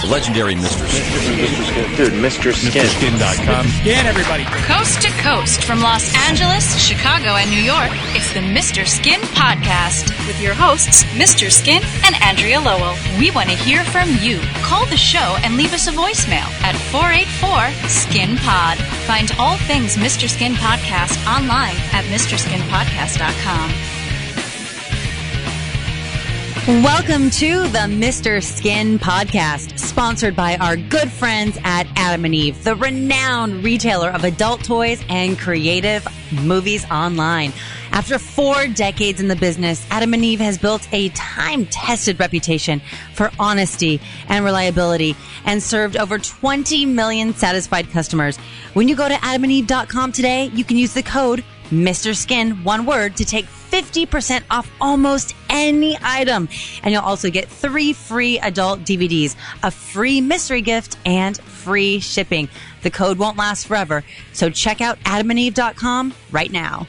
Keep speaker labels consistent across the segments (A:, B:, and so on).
A: legendary Mr. Skin.
B: Mr. Skin. Dude, Mr. Skin.
A: MrSkin.com.
C: Skin, everybody.
D: Coast to coast from Los Angeles, Chicago, and New York, it's the Mr. Skin Podcast with your hosts, Mr. Skin and Andrea Lowell. We want to hear from you. Call the show and leave us a voicemail at 484-SKIN-POD. Find all things Mr. Skin Podcast online at MrSkinPodcast.com.
E: Welcome to the Mr. Skin Podcast, sponsored by our good friends at Adam & Eve, the renowned retailer of adult toys and creative movies online. After 4 decades in the business, Adam & Eve has built a time-tested reputation for honesty and reliability and served over 20 million satisfied customers. When you go to adamandeve.com today, you can use the code MrSkin, one word, to take 50% off almost any item. And you'll also get 3 free adult DVDs, a free mystery gift, and free shipping. The code won't last forever, so check out adamandeve.com right now.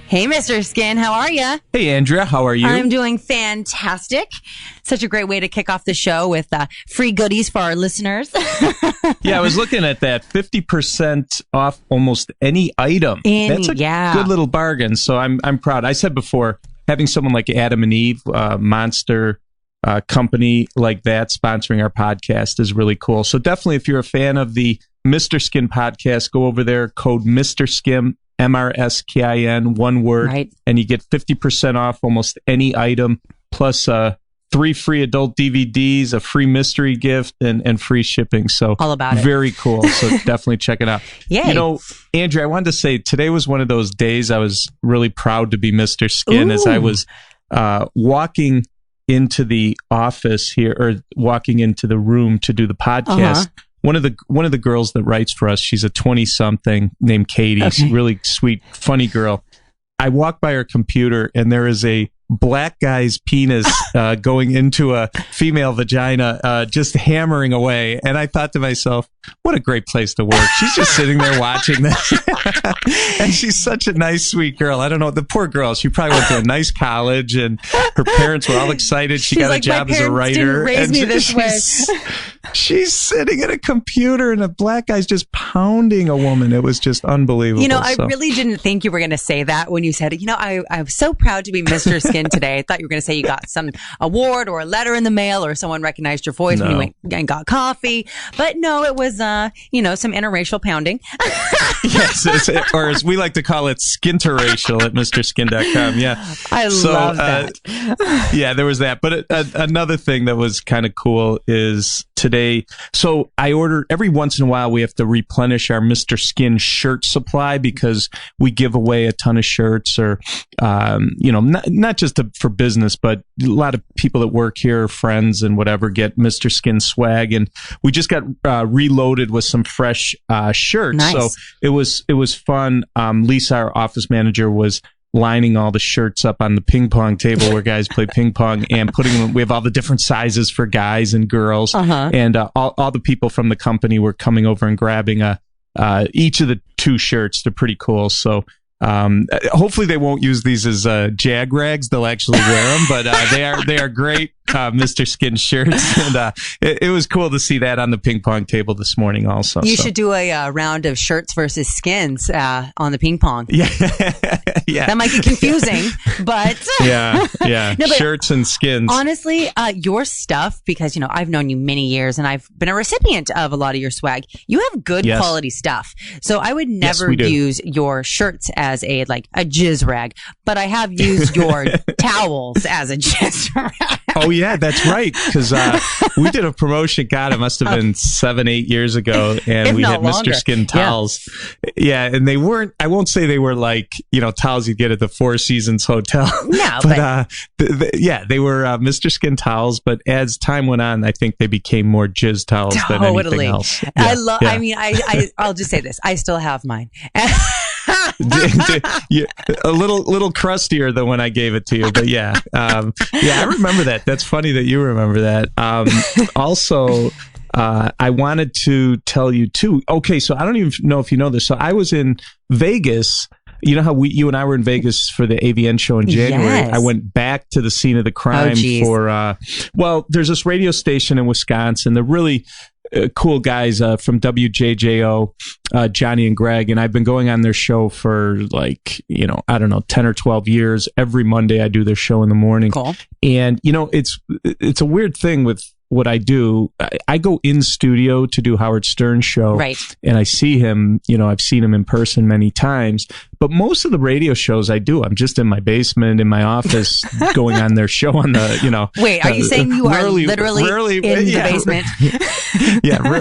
E: Hey, Mr. Skin, how are you?
F: Hey, Andrea, how are you?
E: I'm doing fantastic. Such a great way to kick off the show with free goodies for our listeners.
F: Yeah, I was looking at that. 50% off almost any item. That's a good little bargain, so I'm proud. I said before, having someone like Adam & Eve, monster company like that sponsoring our podcast is really cool. So definitely, if you're a fan of the Mr. Skin podcast, go over there, code Mr. Skin, MrSkin, one word, right, and you get 50% off almost any item, plus 3 free adult DVDs, a free mystery gift, and free shipping. So
E: all about it.
F: Very cool. So definitely check it out.
E: Yay.
F: You know, Andrea, I wanted to say today was one of those days I was really proud to be Mr. Skin. Ooh. As I was walking into the office here, or walking into the room to do the podcast. Uh-huh. One of the girls that writes for us, she's a 20-something named Katie. Okay. She's a really sweet, funny girl. I walk by her computer and there is a black guy's penis going into a female vagina, just hammering away. And I thought to myself, what a great place to work. She's just sitting there watching this. And she's such a nice, sweet girl. I don't know, the poor girl, she probably went to a nice college and her parents were all excited. She got a job as a writer.
E: Raise me this way.
F: She's sitting at a computer and a black guy's just pounding a woman. It was just unbelievable.
E: You know, I really didn't think you were going to say that when you said, I'm so proud to be Mr. Skin today. I thought you were going to say you got some award or a letter in the mail or someone recognized your voice when you went and got coffee. But no, it was, some interracial pounding.
F: Yes, or as we like to call it, skinterracial at MrSkin.com. Yeah.
E: I love that.
F: Yeah, there was that. But another thing that was kind of cool is today. So I order every once in a while. We have to replenish our Mr. Skin shirt supply because we give away a ton of shirts, or not just for business, but a lot of people that work here, friends and whatever, get Mr. Skin swag, and we just got reloaded with some fresh shirts.
E: Nice.
F: So it was fun. Lisa, our office manager, was lining all the shirts up on the ping pong table where guys play ping pong and putting them. We have all the different sizes for guys and girls, and all the people from the company were coming over and grabbing each of the 2 shirts. They're pretty cool. So hopefully they won't use these as jag rags. They'll actually wear them, but they are great Mr. Skin shirts, and it was cool to see that on the ping pong table this morning. Also,
E: you should do a round of shirts versus skins on the ping pong.
F: Yeah, yeah,
E: that might be confusing, but
F: yeah, no, but shirts and skins.
E: Honestly, your stuff, because I've known you many years and I've been a recipient of a lot of your swag. You have good quality stuff, so I would never use your shirts as a jizz rag, but I have used your towels as a jizz rag.
F: Oh yeah, that's right. Because we did a promotion. God, it must have been 7-8 years ago, and we had longer. Mr. Skin towels. Yeah, and they weren't. I won't say they were like towels you'd get at the Four Seasons Hotel.
E: No,
F: but they were Mr. Skin towels. But as time went on, I think they became more jizz towels than anything else. Yeah,
E: I love. Yeah. I mean, I'll just say this. I still have mine.
F: A little crustier than when I gave it to you, but I remember that. That's funny that you remember that. Also, I wanted to tell you too. Okay, so I don't even know if you know this. So I was in Vegas You know how you and I were in Vegas for the AVN show in January?
E: Yes.
F: I went back to the scene of the crime for, there's this radio station in Wisconsin. They're really cool guys from WJJO, Johnny and Greg, and I've been going on their show for 10 or 12 years. Every Monday I do their show in the morning.
E: Cool.
F: And, it's a weird thing with what I do. I go in studio to do Howard Stern's show.
E: Right. And
F: I see him, I've seen him in person many times, but most of the radio shows I do, I'm just in my basement, in my office, going on their show on the,
E: Wait, are you saying you are literally in the basement?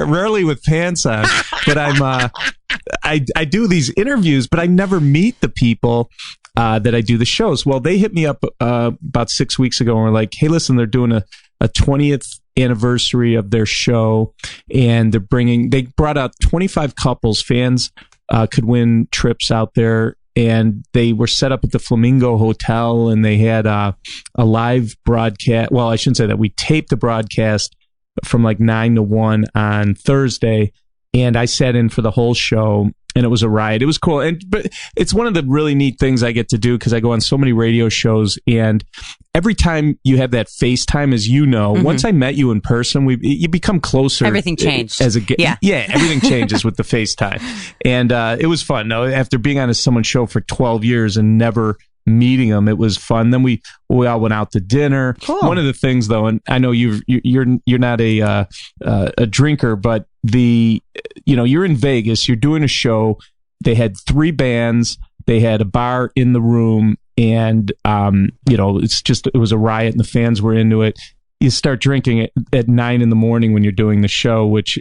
F: Rarely with pants on, but I do these interviews, but I never meet the people that I do the shows. Well, they hit me up about 6 weeks ago and were like, hey, listen, they're doing a 20th anniversary of their show, and they brought out 25 couples. Fans could win trips out there, and they were set up at the Flamingo Hotel, and they had a live broadcast. Well, I shouldn't say that. We taped the broadcast from 9 to 1 on Thursday, and I sat in for the whole show, and it was a riot. It was cool. But it's one of the really neat things I get to do because I go on so many radio shows, and every time you have that FaceTime, as you know, once I met you in person, you become closer.
E: Everything changed.
F: Yeah, everything changes with the FaceTime. And it was fun. No, after being on someone's show for 12 years and never meeting them, it was fun. Then we all went out to dinner.
E: Cool.
F: One of the things, though, and I know you're not a drinker, but you're in Vegas, you're doing a show. They had 3 bands. They had a bar in the room, and it was a riot, and the fans were into it. You start drinking at 9 in the morning when you're doing the show, which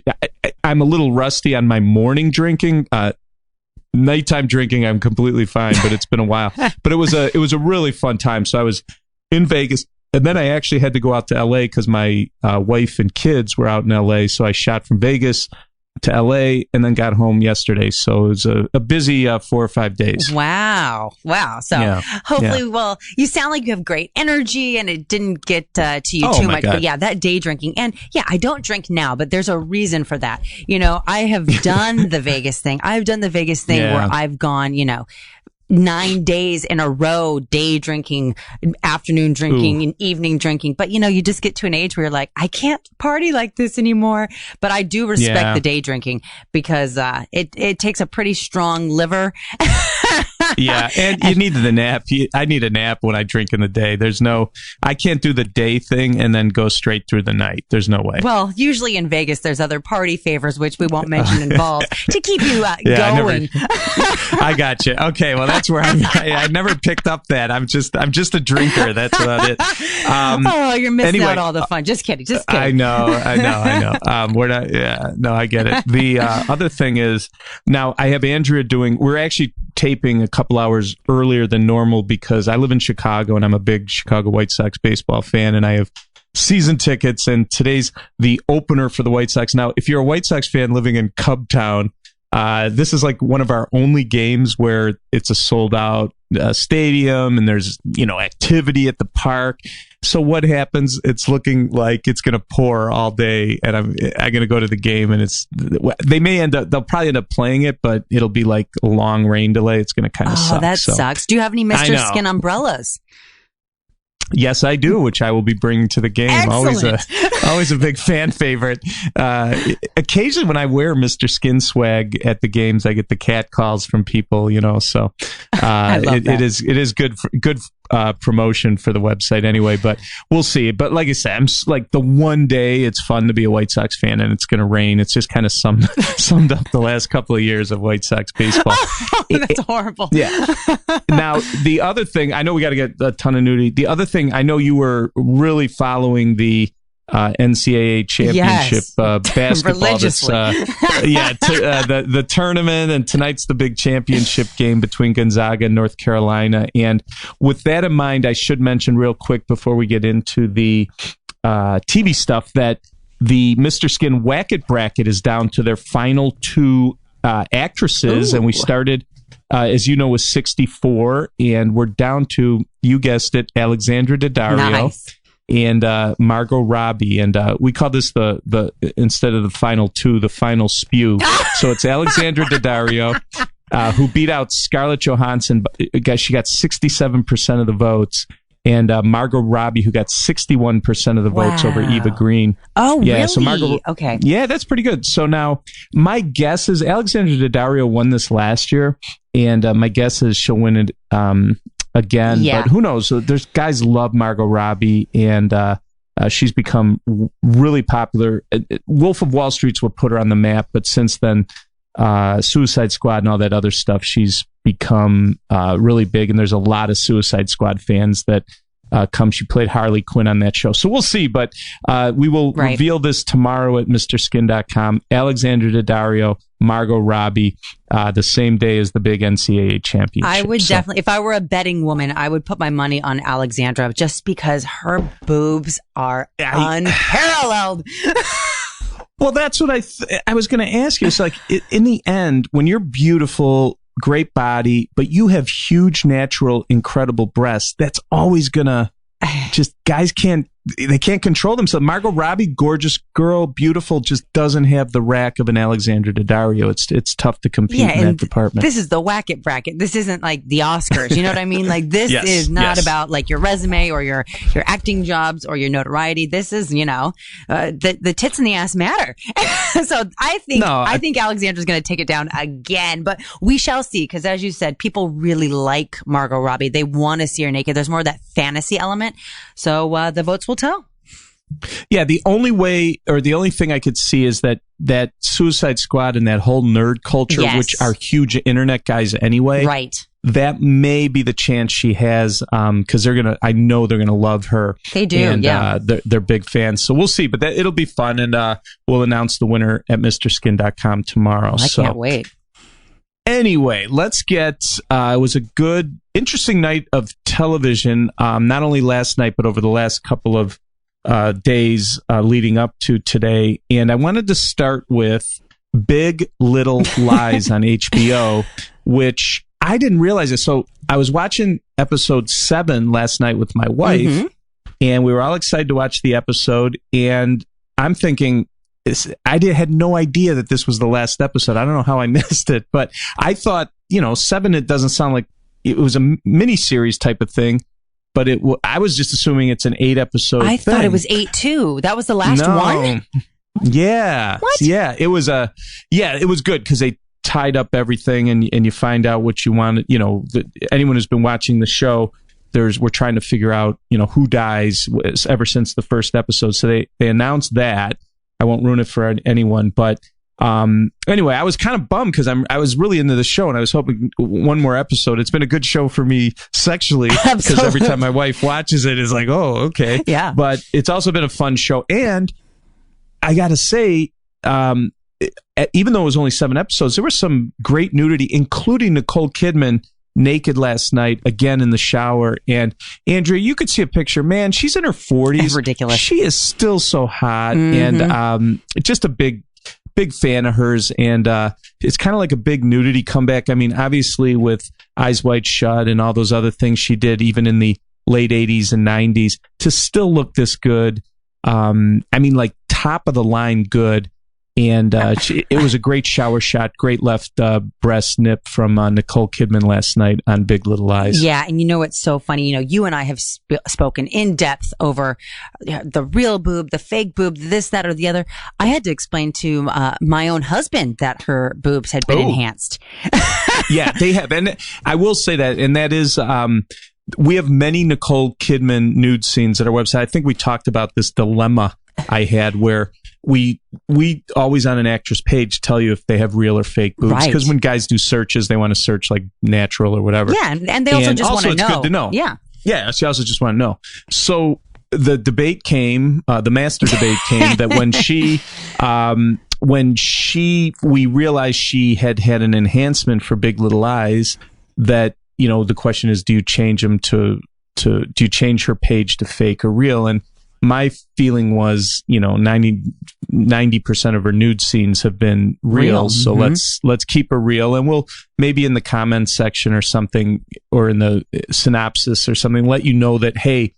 F: I'm a little rusty on my morning drinking. Nighttime drinking, I'm completely fine, but it's been a while. But it was a really fun time. So I was in Vegas, and then I actually had to go out to LA because my wife and kids were out in LA. So I shot from Vegas to LA and then got home yesterday. So it was a busy 4 or 5 days.
E: Wow. So hopefully, well, you sound like you have great energy and it didn't get to you too much.
F: God.
E: But that day drinking. And I don't drink now, but there's a reason for that. I have done the Vegas thing. I've done the Vegas thing where I've gone, 9 days in a row, day drinking, afternoon drinking, and evening drinking. But, you just get to an age where you're like, I can't party like this anymore. But I do respect the day drinking because it takes a pretty strong liver.
F: Yeah, and you need the nap. I need a nap when I drink in the day. I can't do the day thing and then go straight through the night. There's no way.
E: Well, usually in Vegas, there's other party favors, which we won't mention involved, to keep you going.
F: I got you. Okay, well, that's where I never picked up that. I'm just a drinker. That's about it.
E: You're missing out all the fun. Just kidding.
F: I know. We're not. Yeah, no, I get it. The other thing is, now I have Andrea we're actually taping a couple hours earlier than normal because I live in Chicago and I'm a big Chicago White Sox baseball fan, and I have season tickets, and today's the opener for the White Sox. Now, if you're a White Sox fan living in Cubtown, this is one of our only games where it's a sold out stadium and there's activity at the park. So what happens? It's looking like it's going to pour all day, and I'm going to go to the game, and they'll probably end up playing it, but it'll be like a long rain delay. It's going to kind of suck.
E: Oh, that sucks. Do you have any Mr. Skin umbrellas?
F: Yes, I do, which I will be bringing to the game.
E: Excellent.
F: Always a big fan favorite. Occasionally when I wear Mr. Skin swag at the games, I get the cat calls from people, so it is good promotion for the website anyway, but we'll see. But like I said, I'm the one day it's fun to be a White Sox fan and it's going to rain. It's just kind of summed up the last couple of years of White Sox baseball.
E: That's horrible.
F: Yeah. Now, the other thing, I know we got to get a ton of nudity. The other thing, I know you were really following the NCAA championship basketball.
E: Religiously.
F: The tournament, and tonight's the big championship game between Gonzaga and North Carolina. And with that in mind, I should mention real quick before we get into the TV stuff that the Mr. Skin Whack-It bracket is down to their final 2 actresses. And we started, as you know, with 64, and we're down to, you guessed it, Alexandra Daddario and Margot Robbie. And we call this the instead of the final 2, the final spew. So it's Alexandra Daddario, who beat out Scarlett Johansson. She got 67% of the votes. And Margot Robbie, who got 61% of the votes over Eva Green.
E: Oh,
F: yeah,
E: really?
F: So Margot,
E: okay.
F: Yeah, that's pretty good. So now, my guess is Alexandra Daddario won this last year, and my guess is she'll win it again.
E: Yeah.
F: But who knows? So there's guys love Margot Robbie, and she's become really popular. Wolf of Wall Street's what put her on the map, but since then, Suicide Squad and all that other stuff, she's become really big, and there's a lot of Suicide Squad fans that come. She played Harley Quinn on that show, so we'll see, but we will reveal this tomorrow at MrSkin.com. Alexandra Daddario, Margot Robbie, the same day as the big NCAA championship.
E: I would definitely, if I were a betting woman, I would put my money on Alexandra just because her boobs are unparalleled.
F: Well, that's what I was going to ask you. It's like, in the end, when you're beautiful, great body, but you have huge, natural, incredible breasts, that's always going to just, guys can't control themselves. Margot Robbie, gorgeous girl, beautiful, just doesn't have the rack of an Alexandra Daddario. It's tough to compete in that department.
E: This is the whack it bracket. This isn't like the Oscars. You know what I mean? Like, this is not about like your resume or your acting jobs or your notoriety. This is, the tits and the ass matter. So I think Alexandra's going to take it down again, but we shall see. Because as you said, people really like Margot Robbie. They want to see her naked. There's more of that fantasy element. So the votes will tell.
F: Yeah, the only way, or the only thing I could see is that Suicide Squad and that whole nerd culture, which are huge internet guys anyway.
E: Right.
F: That may be the chance she has, because I know they're gonna love her.
E: They do,
F: and, they're big fans. So we'll see, but it'll be fun, and we'll announce the winner at MrSkin.com tomorrow.
E: I can't wait.
F: Anyway, let's get, it was a good, interesting night of television, not only last night, but over the last couple of days leading up to today. And I wanted to start with Big Little Lies on HBO, which I didn't realize it. So I was watching episode 7 last night with my wife, and we were all excited to watch the episode. And I'm thinking, had no idea that this was the last episode. I don't know how I missed it, but I thought, 7, it doesn't sound like it was a mini-series type of thing, but I was just assuming it's an 8-episode thing.
E: I thought it was 8 too. That was the last one?
F: Yeah.
E: What?
F: Yeah, it was it was good because they tied up everything, and you find out what you want. Anyone who's been watching the show, we're trying to figure out, who dies ever since the first episode. So they announced that. I won't ruin it for anyone, but anyway, I was kind of bummed because I was really into the show, and I was hoping one more episode. It's been a good show for me sexually, because every time my wife watches it, it's like, oh, okay.
E: Yeah.
F: But it's also been a fun show, and I got to say, even though it was only 7 episodes, there was some great nudity, including Nicole Kidman naked last night, again in the shower. And Andrea, you could see a picture. Man, she's in her 40s.
E: It's ridiculous.
F: She is still so hot, and just a big fan of hers. And it's kind of like a big nudity comeback. I mean, obviously with Eyes Wide Shut and all those other things she did, even in the late 80s and 90s, to still look this good. I mean, like top of the line good. And it was a great shower shot, great left breast nip from Nicole Kidman last night on Big Little Lies.
E: Yeah, and it's so funny. You and I have spoken in depth over the real boob, the fake boob, this, that, or the other. I had to explain to my own husband that her boobs had been enhanced.
F: Yeah, they have. And I will say that, and that is... we have many Nicole Kidman nude scenes at our website. I think we talked about this dilemma I had where we always on an actress page tell you if they have real or fake boobs, because when guys do searches, they want to search like natural or whatever.
E: Yeah, and they also just want to know.
F: It's good to know. Yeah, she also just want to know. So the debate came, the master debate came that we realized she had an enhancement for Big Little Lies, that the question is, do you change them do you change her page to fake or real? And my feeling was, 90% of her nude scenes have been real. So let's keep her real, and we'll maybe in the comments section or something, or in the synopsis or something, let you know that, hey,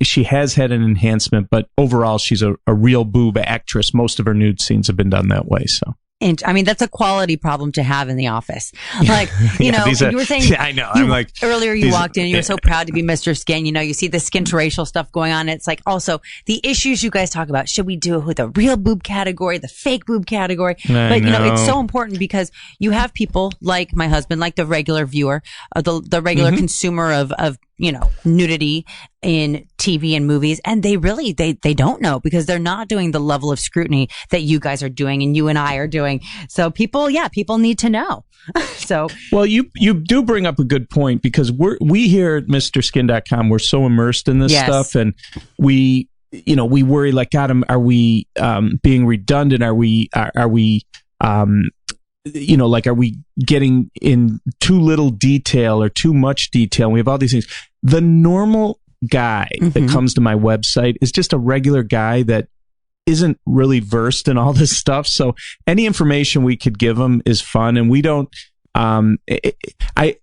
F: she has had an enhancement, but overall she's a real boob actress. Most of her nude scenes have been done that way. So
E: I mean, that's a quality problem to have in the office. Like, you know, you were saying,
F: I know. I'm like,
E: earlier you walked in and you were so proud to be Mr. Skin. You know, you see the skin to racial stuff going on. It's like also the issues you guys talk about. Should we do it with a real boob category, the fake boob category? But, you know, it's so important because you have people like my husband, like the regular viewer, the regular consumer of, you know, nudity in TV and movies. And they really, they don't know because they're not doing the level of scrutiny that you guys are doing and you and I are doing. So people need to know. So,
F: well, you do bring up a good point because we here at MrSkin.com, we're so immersed in this stuff, and we worry like, God, are we being redundant? Are we are we getting in too little detail or too much detail? We have all these things. The normal guy that comes to my website is just a regular guy that isn't really versed in all this stuff. So any information we could give him is fun. And we don't, I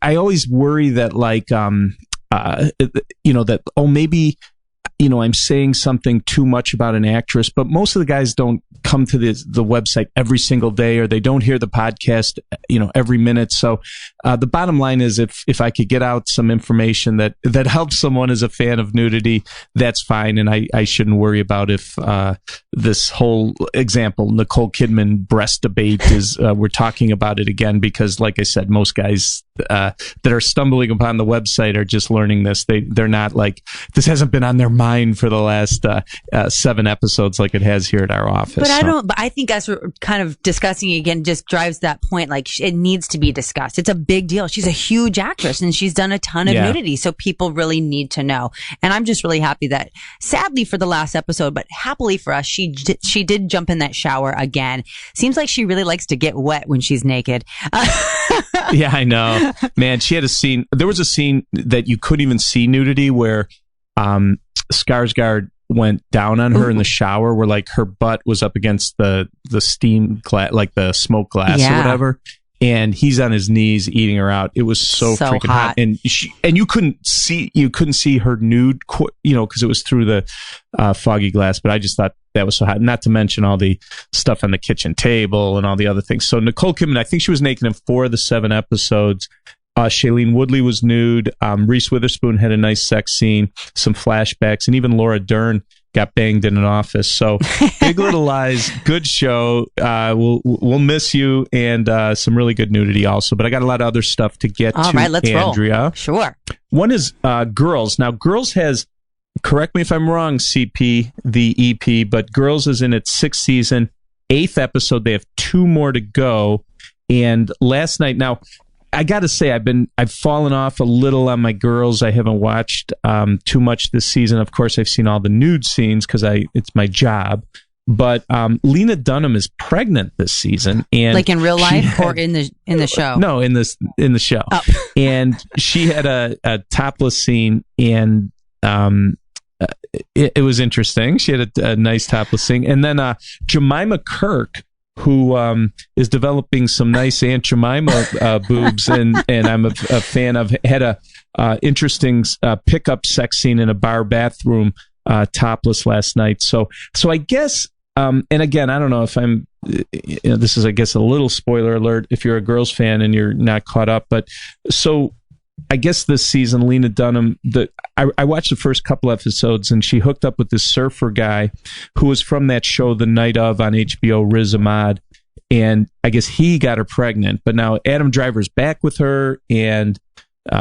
F: always worry that like, that, maybe, I'm saying something too much about an actress, but most of the guys don't come to the website every single day, or they don't hear the podcast, every minute. So, the bottom line is if I could get out some information that helps someone as a fan of nudity, that's fine. And I shouldn't worry about if, this whole example, Nicole Kidman breast debate is, we're talking about it again, because like I said, most guys, that are stumbling upon the website are just learning this. They're not like, this hasn't been on their mind for the last 7 episodes like it has here at our office.
E: But I think as we're kind of discussing it again, just drives that point. Like, it needs to be discussed. It's a big deal. She's a huge actress and she's done a ton of nudity. So people really need to know. And I'm just really happy that, sadly for the last episode, but happily for us, she did jump in that shower again. Seems like she really likes to get wet when she's naked.
F: Yeah, I know. Man, she had a scene. There was a scene that you couldn't even see nudity where Skarsgård went down on her in the shower, where like her butt was up against the steam glass, like the smoke glass or whatever, and he's on his knees eating her out. It was so freaking hot. And you couldn't see her nude, because it was through the foggy glass. But I just thought that was so hot. Not to mention all the stuff on the kitchen table and all the other things. So Nicole Kidman, I think she was naked in 4 of the 7 episodes. Shailene Woodley was nude. Reese Witherspoon had a nice sex scene, some flashbacks, and even Laura Dern got banged in an office. So Big Little Lies, good show. We'll miss you, and some really good nudity also. But I got a lot of other stuff to get to.
E: All right, let's
F: Andrea.
E: Roll. Sure.
F: One is Girls. Now, Girls has, correct me if I'm wrong, CP, the EP, but Girls is in its 6th season, 8th episode. They have 2 more to go. And last night, now, I got to say, I've fallen off a little on my Girls. I haven't watched too much this season. Of course, I've seen all the nude scenes because it's my job. But Lena Dunham is pregnant this season, and
E: like in real life or in the show?
F: No, in the show. Oh. And she had a topless scene, and it was interesting. She had a nice topless scene, and then Jemima Kirk, who is developing some nice Aunt Jemima boobs, and I'm a fan of, had a interesting pickup sex scene in a bar bathroom, topless last night. So I guess, and again, I don't know if I'm, this is, I guess, a little spoiler alert if you're a Girls fan and you're not caught up, but so I guess this season, Lena Dunham, I watched the first couple episodes, and she hooked up with this surfer guy who was from that show The Night Of on HBO, Riz Ahmed, and I guess he got her pregnant. But now Adam Driver's back with her, and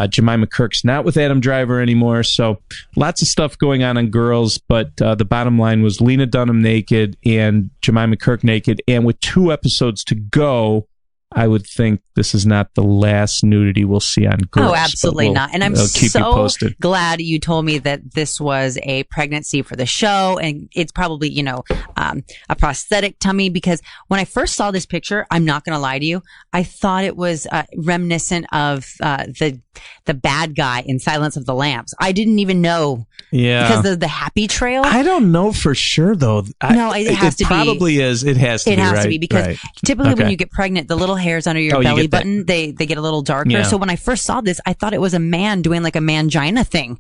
F: Jemima Kirk's not with Adam Driver anymore. So lots of stuff going on Girls, but the bottom line was Lena Dunham naked and Jemima Kirk naked, and with 2 episodes to go, I would think this is not the last nudity we'll see on Girls.
E: Oh, absolutely not. And I'm
F: so
E: glad you told me that this was a pregnancy for the show, and it's probably, a prosthetic tummy, because when I first saw this picture, I'm not going to lie to you, I thought it was reminiscent of the bad guy in Silence of the Lambs. I didn't even know.
F: Yeah.
E: Because of the happy trail.
F: I don't know for sure, though.
E: No, it has to be. It
F: probably is. It has to be. It has to be,
E: because typically when you get pregnant, the little hairs under your belly button, they get a little darker. Yeah. So when I first saw this, I thought it was a man doing like a mangina thing.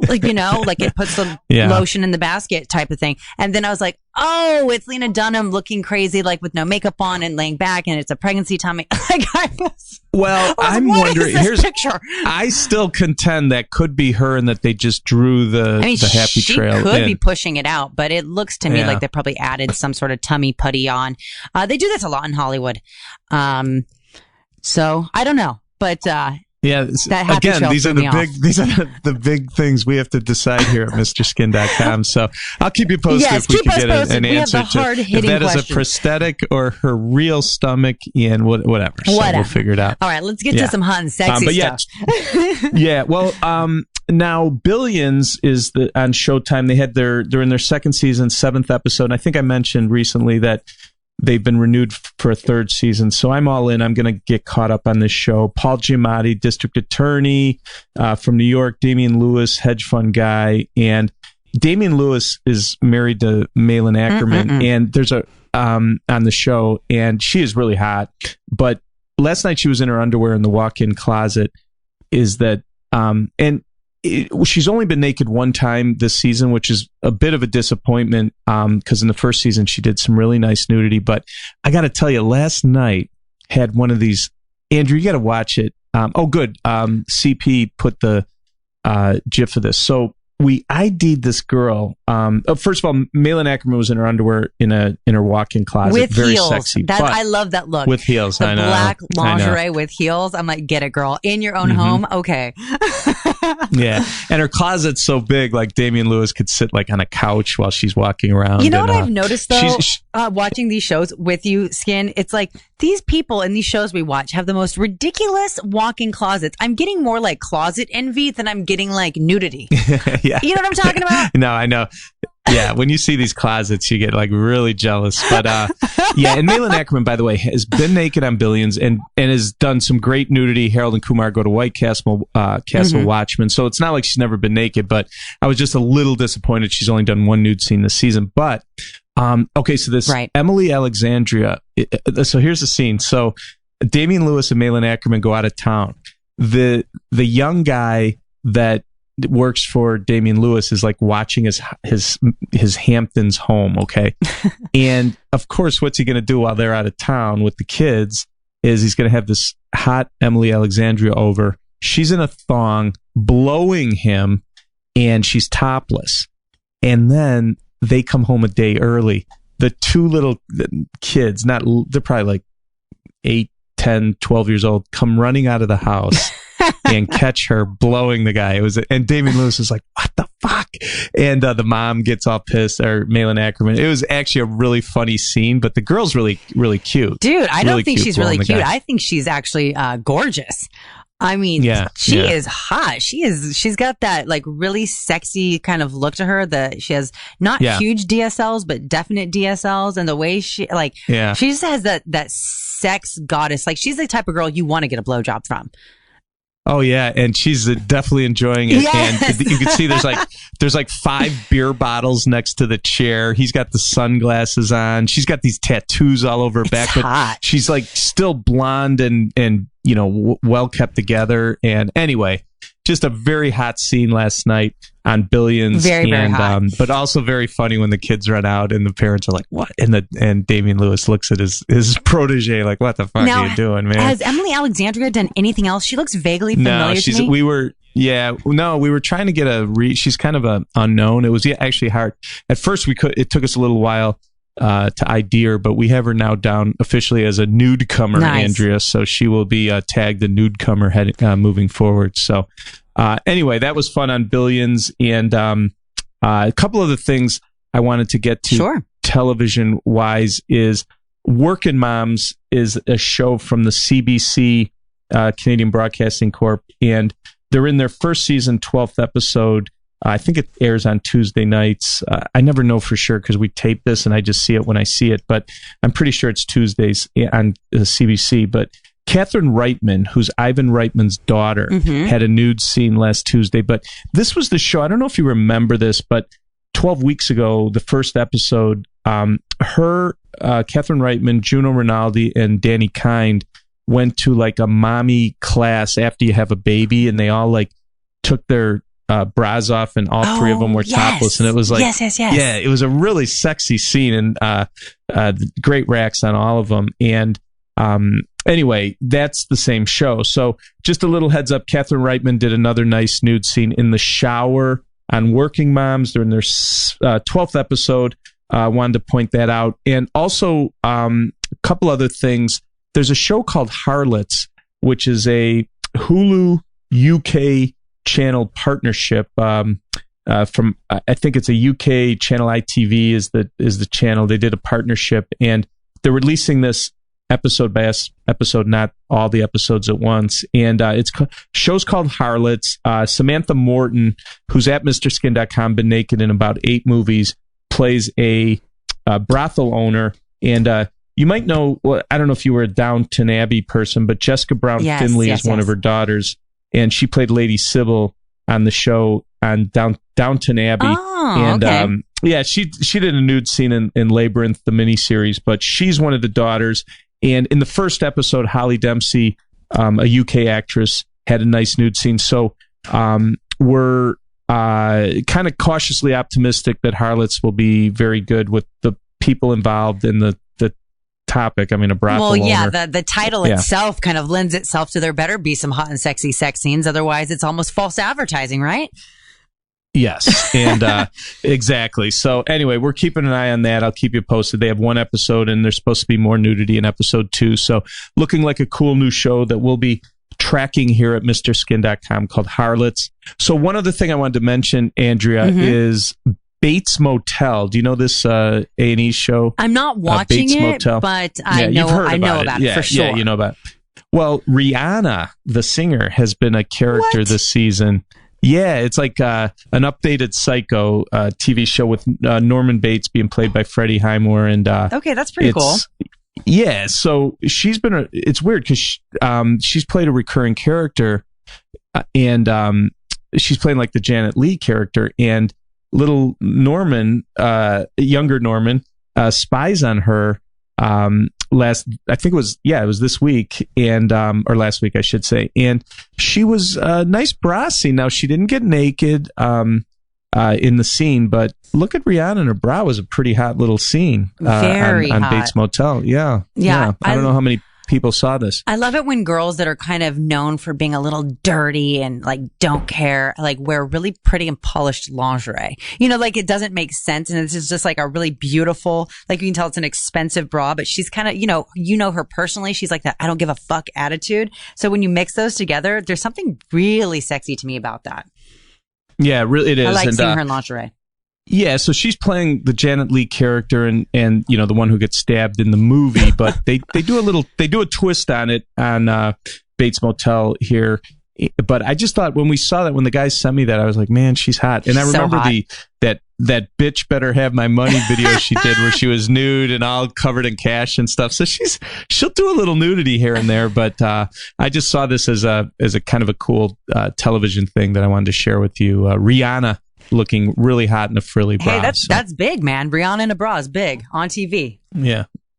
E: Like, like it puts the lotion in the basket type of thing. And then I was like, oh, it's Lena Dunham looking crazy, like with no makeup on and laying back, and it's a pregnancy tummy.
F: I'm wondering.
E: Here's picture.
F: I still contend that could be her, and that they just drew the happy trail.
E: She could be pushing it out, but it looks to me like they probably added some sort of tummy putty on. They do this a lot in Hollywood. So I don't know, but again, these are the big things we have to decide here at MrSkin.com. So I'll keep you posted if we can get an answer to if that is a prosthetic or her real stomach and whatever. So we'll figure it out. All right, let's get to some hot and sexy stuff.
F: Well, now Billions is on Showtime. They're in their second season, 7th episode. And I think I mentioned recently that they've been renewed for a 3rd season. So I'm all in. I'm going to get caught up on this show. Paul Giamatti, district attorney from New York. Damian Lewis, hedge fund guy. And Damian Lewis is married to Malin Ackerman. And there's on the show, and she is really hot. But last night she was in her underwear in the walk-in closet. She's only been naked one time this season, which is a bit of a disappointment because in the first season she did some really nice nudity. But I got to tell you, last night had one of these. Andrew, you got to watch it. Good. CP put the GIF of this. So we ID'd this girl. First of all, Malin Ackerman was in her underwear in her walk-in closet.
E: With
F: very
E: heels.
F: sexy.
E: I love that look.
F: With heels,
E: the
F: I know.
E: Black lingerie with heels. I'm like, get it, girl. In your own home? Okay.
F: Yeah. And her closet's so big, like Damian Lewis could sit like on a couch while she's walking around.
E: You know what I've noticed though, watching these shows with you, Skin? It's like these people in these shows we watch have the most ridiculous walk-in closets. I'm getting more like closet envy than I'm getting like nudity.
F: Yeah.
E: You know what I'm talking about?
F: No, I know. Yeah, when you see these closets, you get like really jealous. But and Malin Ackerman, by the way, has been naked on Billions and has done some great nudity. Harold and Kumar Go to White Castle, Watchmen. So it's not like she's never been naked, but I was just a little disappointed she's only done one nude scene this season. But so this Emily Alexandria. So here's the scene. So Damian Lewis and Malin Ackerman go out of town. The young guy that works for Damian Lewis is like watching his Hamptons home, okay? And of course, what's he going to do while they're out of town with the kids is he's going to have this hot Emily Alexandria over. She's in a thong, blowing him, and she's topless. And then they come home a day early. The two little kids, they're probably like 8, 10, 12 years old, come running out of the house and catch her blowing the guy. And Damian Lewis is like, what the fuck? And the mom gets all pissed, or Malin Ackerman. It was actually a really funny scene, but the girl's really, really cute.
E: Dude, I don't think she's really cute. I think she's actually gorgeous. I mean, she is hot. She's got that like really sexy kind of look to her. She has not huge DSLs, but definite DSLs. And the way she just has that sex goddess. Like she's the type of girl you want to get a blowjob from.
F: Oh yeah, and she's definitely enjoying it. Yes. And you can see there's like 5 beer bottles next to the chair. He's got the sunglasses on. She's got these tattoos all over her back, but she's like still blonde and well kept together. And anyway, just a very hot scene last night on Billions.
E: Very hot.
F: But also very funny when the kids run out and the parents are like, what? And Damian Lewis looks at his protege like, what the fuck are you doing, man?
E: Has Emily Alexandria done anything else? She looks vaguely familiar to me.
F: We were trying to get she's kind of a unknown. It was actually hard. At first it took us a little while to ID her, but we have her now down officially as a nudecomer, Andrea. So she will be tagged a nudecomer moving forward. So anyway, that was fun on Billions. And a couple of the things I wanted to get to television wise is Workin Moms is a show from the CBC, Canadian Broadcasting Corp. And they're in their first season, 12th episode. I think it airs on Tuesday nights. I never know for sure because we tape this and I just see it when I see it, but I'm pretty sure it's Tuesdays on CBC. But Catherine Reitman, who's Ivan Reitman's daughter, had a nude scene last Tuesday. But this was the show. I don't know if you remember this, but 12 weeks ago, the first episode, Catherine Reitman, Juno Rinaldi, and Danny Kind went to like a mommy class after you have a baby, and they all like took their bras off, and all three of them were topless, and it was like,
E: yes.
F: Yeah, it was a really sexy scene, and great racks on all of them. And anyway, that's the same show. So just a little heads up, Catherine Reitman did another nice nude scene in the shower on Working Moms during their 12th episode. Wanted to point that out. And also a couple other things. There's a show called Harlots, which is a Hulu UK channel partnership from I think it's a UK channel. ITV is the channel. They did a partnership, and they're releasing this episode by episode, not all the episodes at once. And show's called Harlots. Samantha Morton, who's at MrSkin.com, been naked in about 8 movies, plays a brothel owner. And you might know, well, I don't know if you were a Downton Abbey person, but Jessica Brown Findlay is one of her daughters, and she played Lady Sybil on the show on Downton Abbey.
E: Oh,
F: okay. She did a nude scene in Labyrinth, the miniseries, but she's one of the daughters. And in the first episode, Holly Dempsey, a UK actress, had a nice nude scene. So we're kind of cautiously optimistic that Harlots will be very good with the people involved in the topic. I mean, a brothel owner.
E: The title itself kind of lends itself to there better be some hot and sexy sex scenes. Otherwise, it's almost false advertising, right?
F: Yes, and exactly. So anyway, we're keeping an eye on that. I'll keep you posted. They have 1 episode, and there's supposed to be more nudity in episode 2. So looking like a cool new show that we'll be tracking here at MrSkin.com called Harlots. So one other thing I wanted to mention, Andrea, is Bates Motel. Do you know this A&E show?
E: I'm not watching
F: Bates
E: it,
F: Motel?
E: but I know about it for sure.
F: Yeah, you know about it. Well, Rihanna, the singer, has been a character this season. Yeah, it's like an updated Psycho TV show with Norman Bates being played by Freddie Highmore. And
E: okay, that's pretty cool.
F: Yeah, so she's been it's weird because she's played a recurring character, and she's playing like the Janet Leigh character, and little Norman, younger Norman, spies on her I think it was this week, and or last week I should say, and she was nice bra scene. Now she didn't get naked in the scene, but look at Rihanna, and her bra was a pretty hot little scene on Bates Motel. Yeah. I don't know how many people saw this.
E: I love it when girls that are kind of known for being a little dirty and like don't care, like wear really pretty and polished lingerie. You know, like it doesn't make sense, and it's just like a really beautiful, like you can tell it's an expensive bra, but she's kind of, you know her personally. She's like that I don't give a fuck attitude. So when you mix those together, there's something really sexy to me about that.
F: Yeah, really it is.
E: I like seeing her in lingerie.
F: Yeah, so she's playing the Janet Leigh character, and you know, the one who gets stabbed in the movie, but they do a twist on it on Bates Motel here. But I just thought when the guys sent me that, I was like, man, she's hot. And I remember that bitch better have my money video she did where she was nude and all covered in cash and stuff. So she'll do a little nudity here and there, but I just saw this as a kind of a cool television thing that I wanted to share with you. Rihanna looking really hot in a frilly bra.
E: Hey, that's big, man. Rihanna in a bra is big on TV.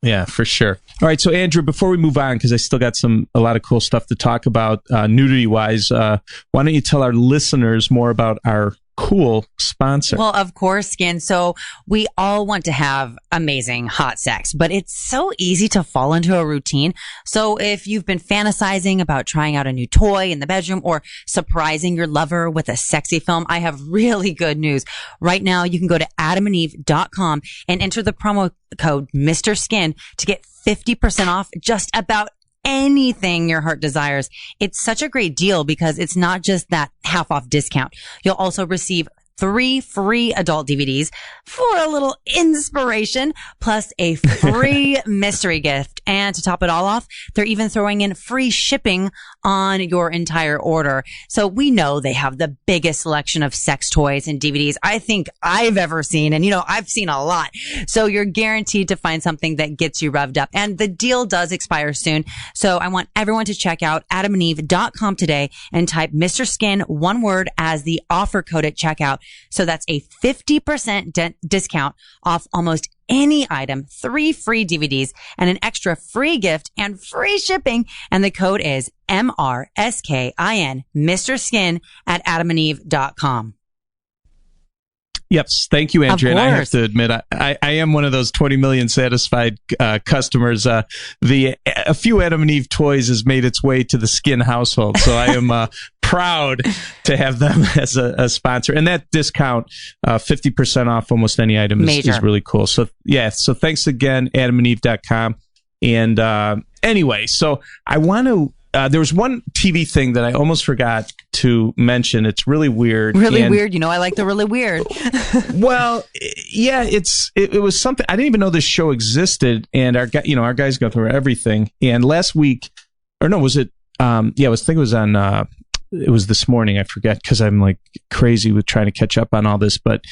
F: Yeah, for sure. All right, so Andrew, before we move on, because I still got a lot of cool stuff to talk about nudity-wise, why don't you tell our listeners more about our cool sponsor?
E: Well, of course, Skin. So we all want to have amazing hot sex, but it's so easy to fall into a routine. So if you've been fantasizing about trying out a new toy in the bedroom or surprising your lover with a sexy film, I have really good news. Right now, you can go to adamandeve.com and enter the promo code Mr. Skin to get 50% off just about anything your heart desires. It's such a great deal because it's not just that half off discount. You'll also receive 3 free adult DVDs for a little inspiration, plus a free mystery gift. And to top it all off, they're even throwing in free shipping on your entire order. So we know they have the biggest selection of sex toys and DVDs I think I've ever seen. And, I've seen a lot. So you're guaranteed to find something that gets you revved up. And the deal does expire soon. So I want everyone to check out adamandeve.com today and type Mr. Skin, one word, as the offer code at checkout So that's a 50% discount off almost any item, 3 free DVDs, and an extra free gift and free shipping. And the code is MRSKIN, Mr. Skin at adamandeve.com.
F: Yep. Thank you, Andrea. And I have to admit, I am one of those 20 million satisfied customers. A few Adam and Eve toys has made its way to the Skin household. So I am proud to have them as a sponsor. And that discount, 50% off almost any item is really cool. So yeah. So thanks again, adamandeve.com. And anyway, so I want to, there was one TV thing that I almost forgot to mention. It's really weird.
E: Really weird. You know, I like the really weird.
F: Well, yeah, it was something. I didn't even know this show existed. And our guys go through everything. And last week, or no, was it? I think it was on. It was this morning. I forget because I'm like crazy with trying to catch up on all this. But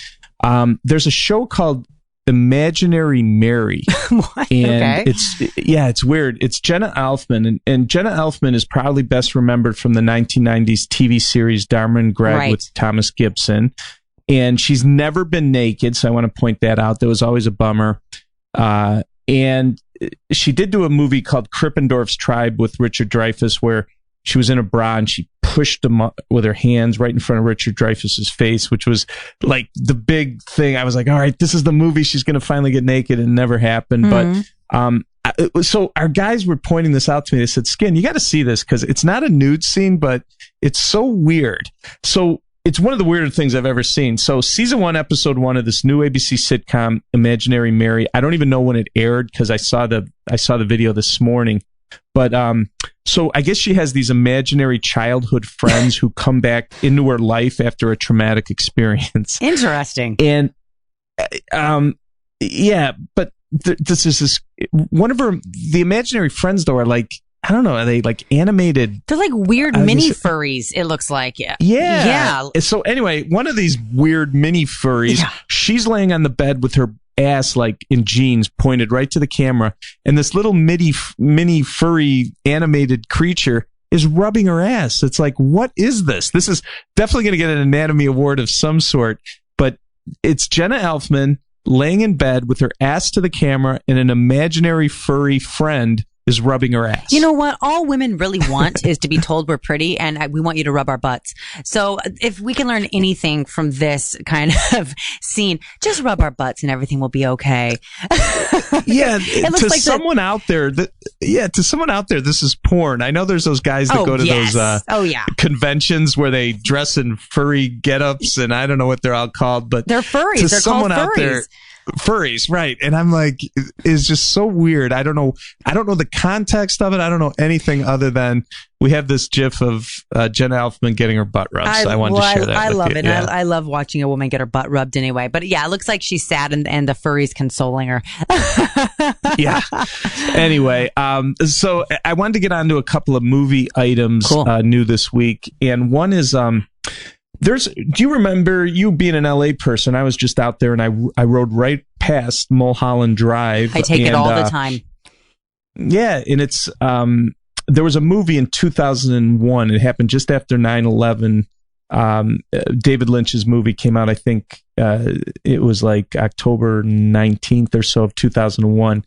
F: there's a show called Imaginary Mary.
E: What?
F: And it's weird. It's Jenna Elfman, and Jenna Elfman is probably best remembered from the 1990s TV series Dharma and Greg with Thomas Gibson. And she's never been naked, so I want to point that out. That was always a bummer. And she did do a movie called Krippendorf's Tribe with Richard Dreyfuss, where she was in a bra and she pushed him up with her hands right in front of Richard Dreyfuss's face, which was like the big thing. I was like, all right, this is the movie. She's going to finally get naked, and it never happened. Mm-hmm. But so our guys were pointing this out to me. They said, Skin, you got to see this because it's not a nude scene, but it's so weird. So it's one of the weirder things I've ever seen. So season 1, episode 1 of this new ABC sitcom, Imaginary Mary. I don't even know when it aired because I saw the video this morning. But so I guess she has these imaginary childhood friends who come back into her life after a traumatic experience.
E: Interesting.
F: And yeah, but this one of the imaginary friends though are like, I don't know, are they like animated?
E: They're like weird mini furries, it looks like.
F: Yeah. So anyway, one of these weird mini furries, she's laying on the bed with her ass like in jeans pointed right to the camera, and this little mini furry animated creature is rubbing her ass. It's like, what is this? This is definitely going to get an Anatomy Award of some sort, but it's Jenna Elfman laying in bed with her ass to the camera, and an imaginary furry friend is rubbing her ass.
E: You know what? All women really want is to be told we're pretty, and we want you to rub our butts. So if we can learn anything from this kind of scene, just rub our butts and everything will be okay.
F: Yeah, to like someone out there, this is porn. I know there's those guys that go to those conventions where they dress in furry get-ups, and I don't know what they're all called, but
E: they're furries. They're called furries.
F: Furries, right? And I'm like, it's just so weird. I don't know the context of it. I don't know anything other than we have this GIF of Jenna Elfman getting her butt rubbed. So I wanted to share that.
E: I love it.
F: Yeah.
E: I love watching a woman get her butt rubbed anyway. But yeah, it looks like she's sad, and the furry's consoling her.
F: Yeah. Anyway, so I wanted to get on to a couple of movie items new this week, and one is do you remember, you being an LA person, I was just out there and I rode right past Mulholland Drive.
E: I take it all the time.
F: Yeah. And it's, there was a movie in 2001. It happened just after 9/11. David Lynch's movie came out. I think, it was like October 19th or so of 2001.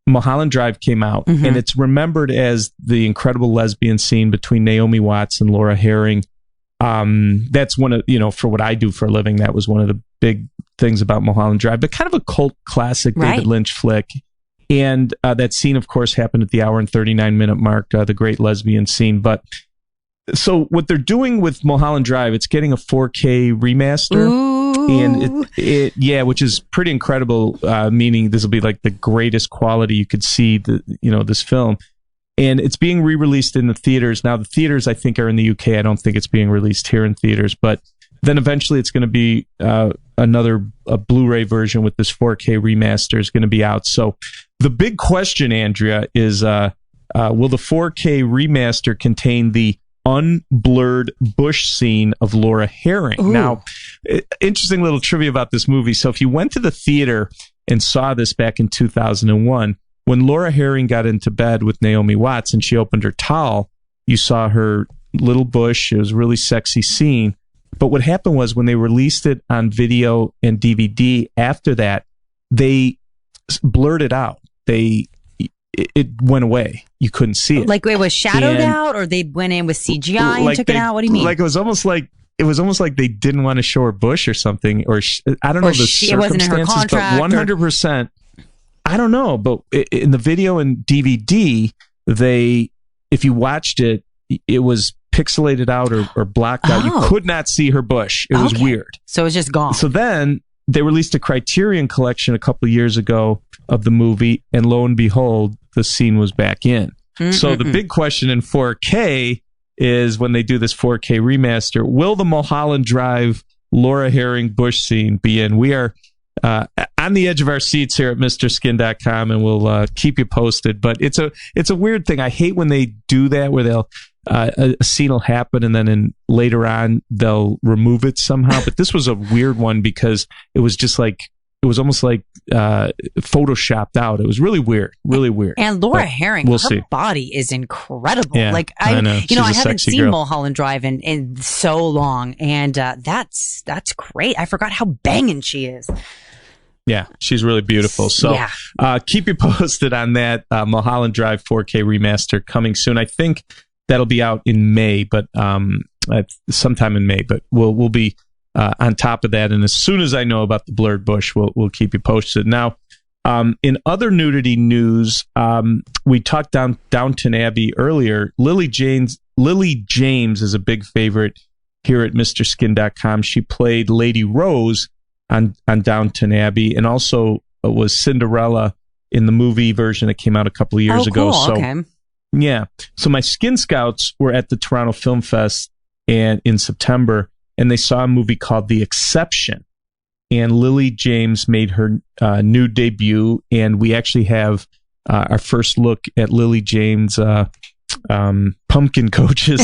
F: Mulholland Drive came out, and it's remembered as the incredible lesbian scene between Naomi Watts and Laura Herring. That's one of, for what I do for a living, that was one of the big things about Mulholland Drive, but kind of a cult classic David Lynch flick. And that scene, of course, happened at the hour and 39-minute mark, the great lesbian scene. But so what they're doing with Mulholland Drive, it's getting a 4K remaster. Ooh. And which is pretty incredible, meaning this will be like the greatest quality you could see this film. And it's being re-released in the theaters. Now, the theaters, I think, are in the UK. I don't think it's being released here in theaters. But then eventually it's going to be a Blu-ray version with this 4K remaster is going to be out. So the big question, Andrea, is will the 4K remaster contain the unblurred bush scene of Laura Herring? Ooh. Now, interesting little trivia about this movie. So if you went to the theater and saw this back in 2001, when Laura Herring got into bed with Naomi Watts and she opened her towel, you saw her little bush. It was a really sexy scene. But what happened was when they released it on video and DVD, after that, they blurred it out. It went away. You couldn't see it.
E: Like it was shadowed out, or they went in with CGI and took it out? What do you mean?
F: Like it was almost like they didn't want to show her bush or something, or I don't know the circumstances,
E: it wasn't in her contract,
F: but 100%. I don't know, but in the video and DVD, if you watched it, it was pixelated out or blocked out. You could not see her bush. It was weird.
E: So it was just gone.
F: So then they released a Criterion collection a couple of years ago of the movie, and lo and behold, the scene was back in. So the big question in 4K is, when they do this 4K remaster, will the Mulholland Drive Laura Herring bush scene be in? We are on the edge of our seats here at MrSkin.com, and we'll keep you posted. But it's a weird thing. I hate when they do that, where they'll a scene will happen and then later on they'll remove it somehow. But this was a weird one because it was just like, it was almost like photoshopped out. It was really weird, really weird.
E: And Laura Herring,
F: we'll
E: her
F: see.
E: body is incredible.
F: Yeah,
E: like
F: I know.
E: I haven't seen
F: girl.
E: Mulholland Drive in so long, and that's great. I forgot how banging she is.
F: Yeah, she's really beautiful. So keep you posted on that Mulholland Drive 4K remaster coming soon. I think that'll be out in May, but sometime in May. But we'll be on top of that, and as soon as I know about the blurred bush, we'll keep you posted. Now, in other nudity news, we talked Downton Abbey earlier. Lily James is a big favorite here at MrSkin.com. She played Lady Rose on Downton Abbey, and also was Cinderella in the movie version that came out a couple of years ago.
E: Cool.
F: So,
E: okay.
F: Yeah. So my Skin Scouts were at the Toronto Film Fest in September, and they saw a movie called The Exception. And Lily James made her nude debut, and we actually have our first look at Lily James' pumpkin coaches.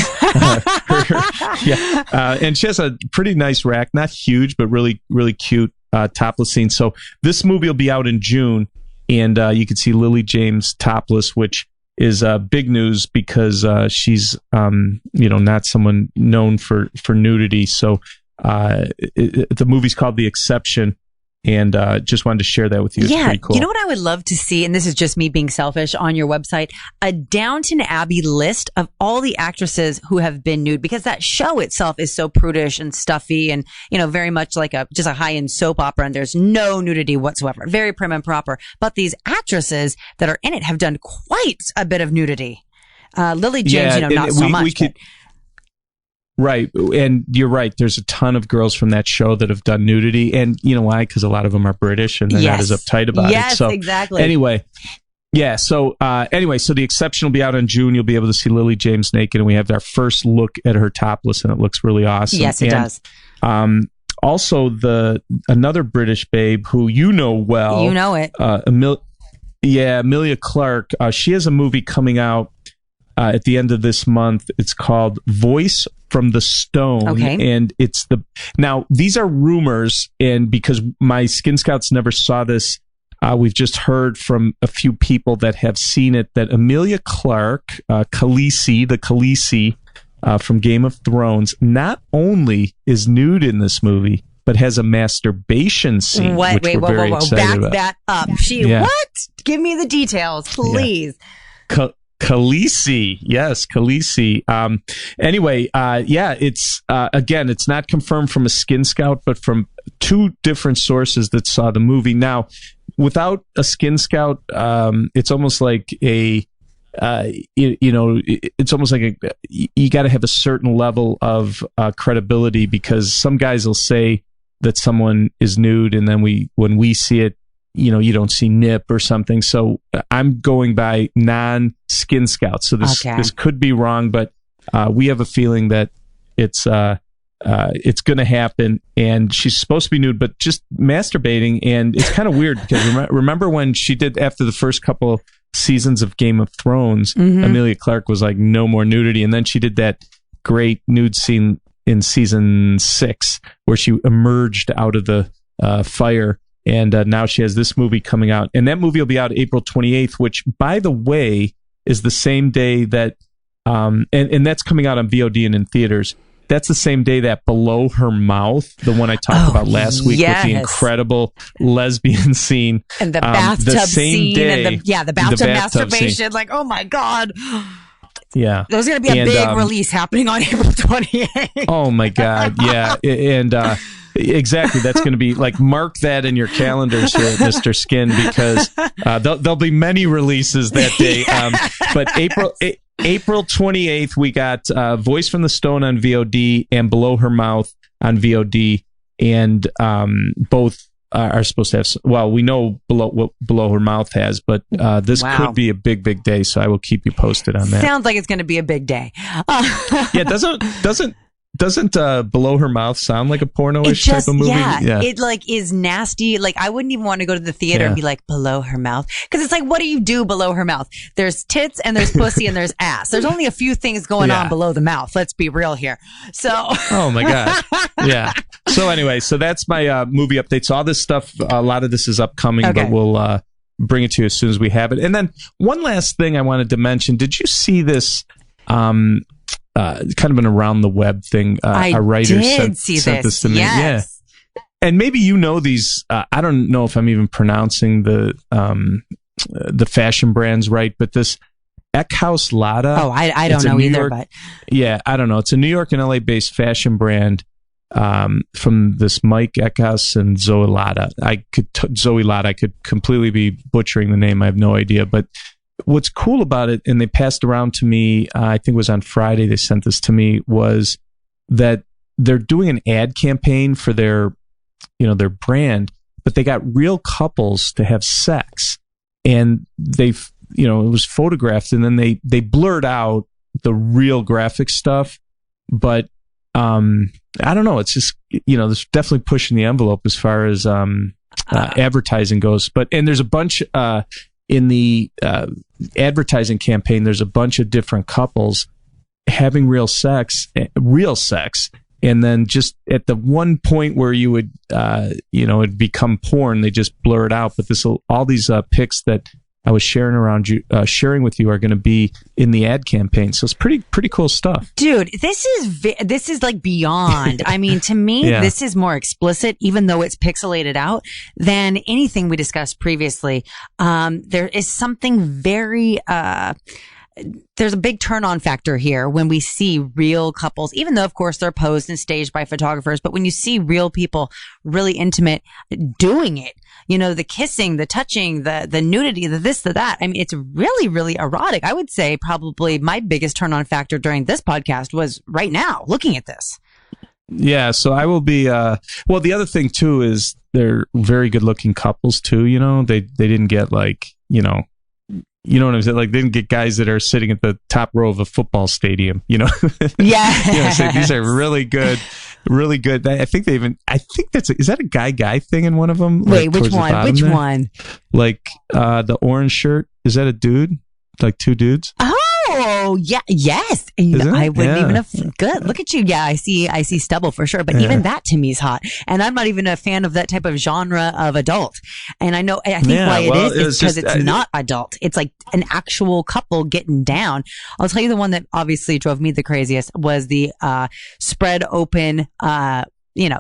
F: And she has a pretty nice rack, not huge, but really, really cute topless scene. So this movie will be out in June, and you can see Lily James topless, which is big news because she's not someone known for nudity. So the movie's called The Exception, and just wanted to share that with you. It's pretty cool.
E: You know what I would love to see, and this is just me being selfish, on your website, a Downton Abbey list of all the actresses who have been nude, because that show itself is so prudish and stuffy, and very much like just a high-end soap opera, and there's no nudity whatsoever, very prim and proper. But these actresses that are in it have done quite a bit of nudity. Lily James, not so much.
F: Right. And you're right. There's a ton of girls from that show that have done nudity. And you know why? Because a lot of them are British and they're not as uptight about it.
E: Yes, exactly.
F: Anyway. Yeah. So so The Exception will be out in June. You'll be able to see Lily James naked. And we have our first look at her topless, and it looks really awesome.
E: Yes, it does.
F: Also, another British babe who you know well.
E: You know it.
F: Emilia Clarke. She has a movie coming out at the end of this month. It's called Voice from the Stone.
E: Okay.
F: And now these are rumors, and because my Skin Scouts never saw this, we've just heard from a few people that have seen it, that Emilia Clarke, Khaleesi from Game of Thrones, not only is nude in this movie, but has a masturbation scene. Whoa.
E: Back that up. What? Give me the details, please.
F: Yeah. Khaleesi. Yes, Khaleesi. It's again, it's not confirmed from a Skin Scout, but from two different sources that saw the movie. Now, without a Skin Scout, it's almost like it's almost like you got to have a certain level of credibility, because some guys will say that someone is nude, and then when we see it, you don't see nip or something. So I'm going by non-Skin Scouts. So this could be wrong, but we have a feeling that it's going to happen. And she's supposed to be nude, but just masturbating. And it's kind of weird because remember when she did, after the first couple seasons of Game of Thrones, Emilia Clarke was like, no more nudity. And then she did that great nude scene in season 6 where she emerged out of the fire. And now she has this movie coming out. And that movie will be out April 28th, which, by the way, is the same day that, and that's coming out on VOD and in theaters. that's the same day that Below Her Mouth, the one I talked about last week with the incredible lesbian scene.
E: And the bathtub
F: the same
E: scene.
F: Day,
E: and the bathtub masturbation.
F: Scene.
E: Like, oh my God.
F: Yeah.
E: There's going to be a big release happening on April 28th.
F: Oh my God. Yeah. And exactly. That's going to be like, mark that in your calendars here at Mr. Skin, because there'll be many releases that day. But April 28th, we got Voice from the Stone on VOD and Below Her Mouth on VOD. And both are supposed to have, well, we know what Below Her Mouth has, but this could be a big day, so I will keep you posted on that.
E: Sounds like it's going to be a big day.
F: Yeah, doesn't Below Her Mouth sound like a porno-ish type of movie?
E: Yeah, it like is nasty. Like, I wouldn't even want to go to the theater and be like, below her mouth. Because it's like, what do you do below her mouth? There's tits and there's pussy and there's ass. There's only a few things going on below the mouth. Let's be real here. So.
F: Oh my God. Yeah. So anyway, so that's my movie update. So all this stuff, a lot of this is upcoming, but we'll bring it to you as soon as we have it. And then one last thing I wanted to mention. Did you see this? Kind of an around the web thing. A writer sent this to me.
E: Yes.
F: Yeah. And maybe you know these. I don't know if I'm even pronouncing the fashion brands right, but this Eckhouse Lada.
E: Oh, I don't know either. But
F: yeah, I don't know. It's a New York and LA based fashion brand from this Mike Eckhouse and Zoe Lada. Zoe Lada. I could completely be butchering the name. I have no idea, but. What's cool about it, and they passed around to me, I think it was on Friday they sent this to me, was that they're doing an ad campaign for their brand, but they got real couples to have sex. And it was photographed, and then they blurred out the real graphic stuff. But I don't know, it's just, there's definitely pushing the envelope as far as advertising goes. And there's a bunch... in the advertising campaign, there's a bunch of different couples having real sex, and then just at the one point where you would, it'd become porn, they just blur it out. But all these pics that I was sharing with you are going to be in the ad campaign. So it's pretty cool stuff. Dude,
E: this is like beyond. I mean, to me, this is more explicit, even though it's pixelated out, than anything we discussed previously. There is something very, there's a big turn on factor here when we see real couples, even though of course they're posed and staged by photographers, but when you see real people really intimate doing it, the kissing, the touching, the nudity, the this, the that. I mean, it's really, really erotic. I would say probably my biggest turn on factor during this podcast was right now looking at this.
F: Yeah. So I will be, well, the other thing too is they're very good looking couples too. They didn't get like, you know what I'm saying? Like, they didn't get guys that are sitting at the top row of a football stadium,
E: Yeah.
F: So these are really good. I think is that a guy thing in one of them?
E: Wait, which one? Which one?
F: Like, the orange shirt. Is that a dude? Like two dudes?
E: Oh, yeah. Yes. I wouldn't even have. Good. Look at you. Yeah, I see stubble for sure. But even that to me is hot. And I'm not even a fan of that type of genre of adult. And I think why it is because it's not adult. It's like an actual couple getting down. I'll tell you the one that obviously drove me the craziest was the spread open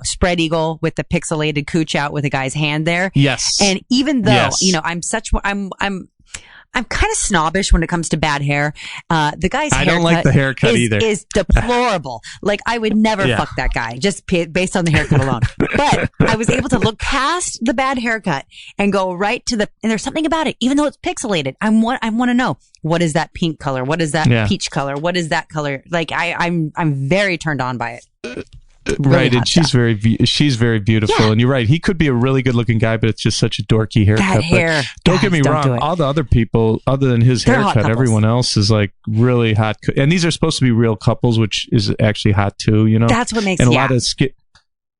E: spread eagle with the pixelated cooch out with a guy's hand there.
F: Yes.
E: And even though, I'm kind of snobbish when it comes to bad hair. The guy's haircut,
F: I don't like the haircut either.
E: Is deplorable. Like, I would never fuck that guy just based on the haircut alone. But I was able to look past the bad haircut and go right to and there's something about it, even though it's pixelated. I want to know, what is that pink color? What is that peach color? What is that color? Like, I'm very turned on by it. Really
F: right, and she's very beautiful, and you're right. He could be a really good-looking guy, but it's just such a dorky haircut.
E: That hair.
F: But don't get me wrong. All the other people, other than his haircut, everyone else is like really hot. And these are supposed to be real couples, which is actually hot too.
E: That's what makes
F: a lot of skin.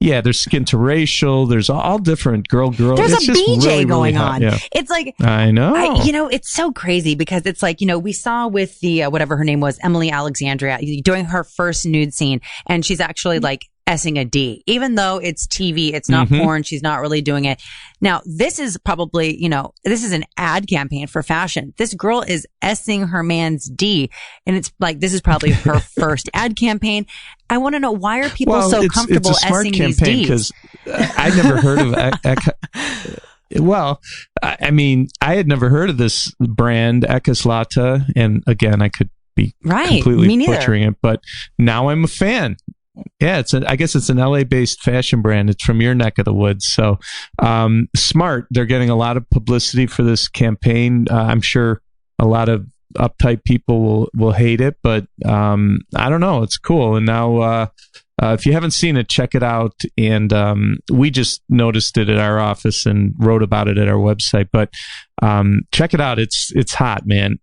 F: Yeah, there's skin to racial. There's all different girl.
E: There's
F: it's
E: a BJ
F: really,
E: going
F: really
E: on.
F: Yeah.
E: It's like,
F: I know.
E: It's so crazy because it's like, we saw with the, whatever her name was, Emily Alexandria, doing her first nude scene. And she's actually like S-ing a D, even though it's TV, it's not porn. She's not really doing it. Now, this is probably, this is an ad campaign for fashion. This girl is S-ing her man's D, and it's like, this is probably her first ad campain. I want to know, why are people so comfortable S-ing these Ds?
F: Because I never heard of well, I mean, I had never heard of this brand, Ekeslata, and again, I could be completely butchering it, but now I'm a fan. Yeah, I guess it's an LA-based fashion brand. It's from your neck of the woods. So, smart. They're getting a lot of publicity for this campaign. I'm sure a lot of uptight people will hate it, but I don't know. It's cool. And now, if you haven't seen it, check it out. And we just noticed it at our office and wrote about it at our website. But check it out. It's hot, man.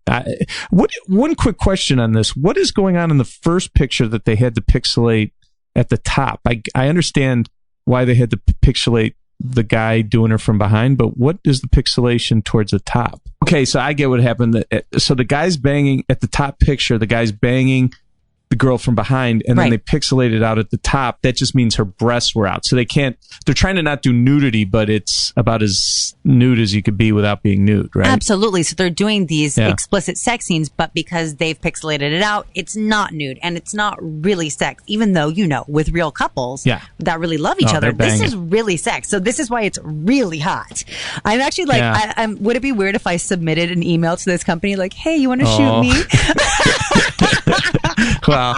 F: One quick question on this. What is going on in the first picture that they had to pixelate at the top? I understand why they had to pixelate the guy doing her from behind, but what is the pixelation towards the top? Okay, so I get what happened. So the guy's banging at the top picture, the guy's banging the girl from behind, and then they pixelate it out at the top. That just means her breasts were out. So they're trying to not do nudity, but it's about as nude as you could be without being nude, right?
E: Absolutely. So they're doing these explicit sex scenes, but because they've pixelated it out, it's not nude and it's not really sex, even though, with real couples that really love each other, this is really sex. So this is why it's really hot. I'm actually like, would it be weird if I submitted an email to this company like, hey, you want to shoot me?
F: Well,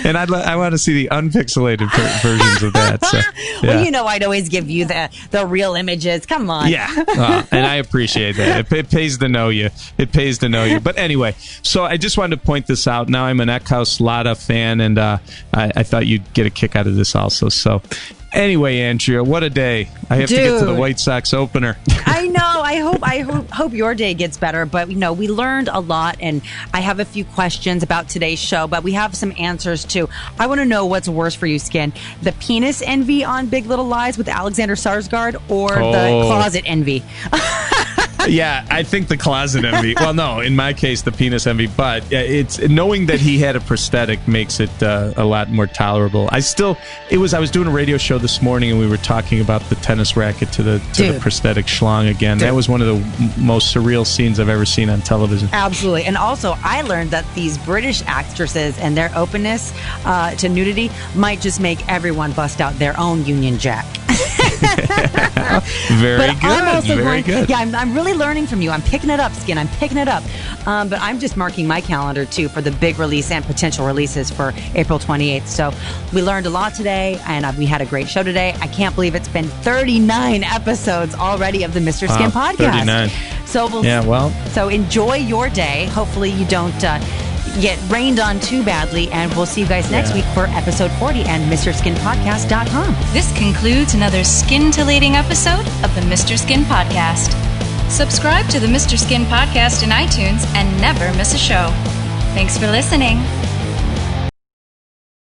F: and I want to see the unpixelated versions of that. So,
E: Well, I'd always give you the real images. Come on.
F: Yeah, and I appreciate that. It pays to know you. It pays to know you. But anyway, so I just wanted to point this out. Now I'm an Ekeslata fan, and I thought you'd get a kick out of this also. So anyway, Andrea, what a day. I have to get to the White Sox opener.
E: I know. I hope your day gets better. But, we learned a lot, and I have a few questions about today's show, but we have some answers, too. I want to know what's worse for you, Skin. The penis envy on Big Little Lies with Alexander Skarsgård or the closet envy?
F: Yeah, I think the closet envy. Well, no, in my case, the penis envy. But it's knowing that he had a prosthetic makes it a lot more tolerable. I was doing a radio show this morning, and we were talking about the tennis racket to the prosthetic schlong again. That was one of the most surreal scenes I've ever seen on television.
E: Absolutely. And also, I learned that these British actresses and their openness to nudity might just make everyone bust out their own Union Jack.
F: Very good.
E: Yeah, I'm really learning from you. I'm picking it up, Skin. I'm picking it up. But I'm just marking my calendar, too, for the big release and potential releases for April 28th. So we learned a lot today, and we had a great show today. I can't believe it's been 39 episodes already of the Mr. Skin podcast.
F: 39.
E: So enjoy your day. Hopefully you don't get rained on too badly, and we'll see you guys next week for episode 40 and MrSkinPodcast.com.
D: This concludes another scintillating episode of the Mr. Skin Podcast. Subscribe to the Mr. Skin Podcast in iTunes and never miss a show. Thanks for listening.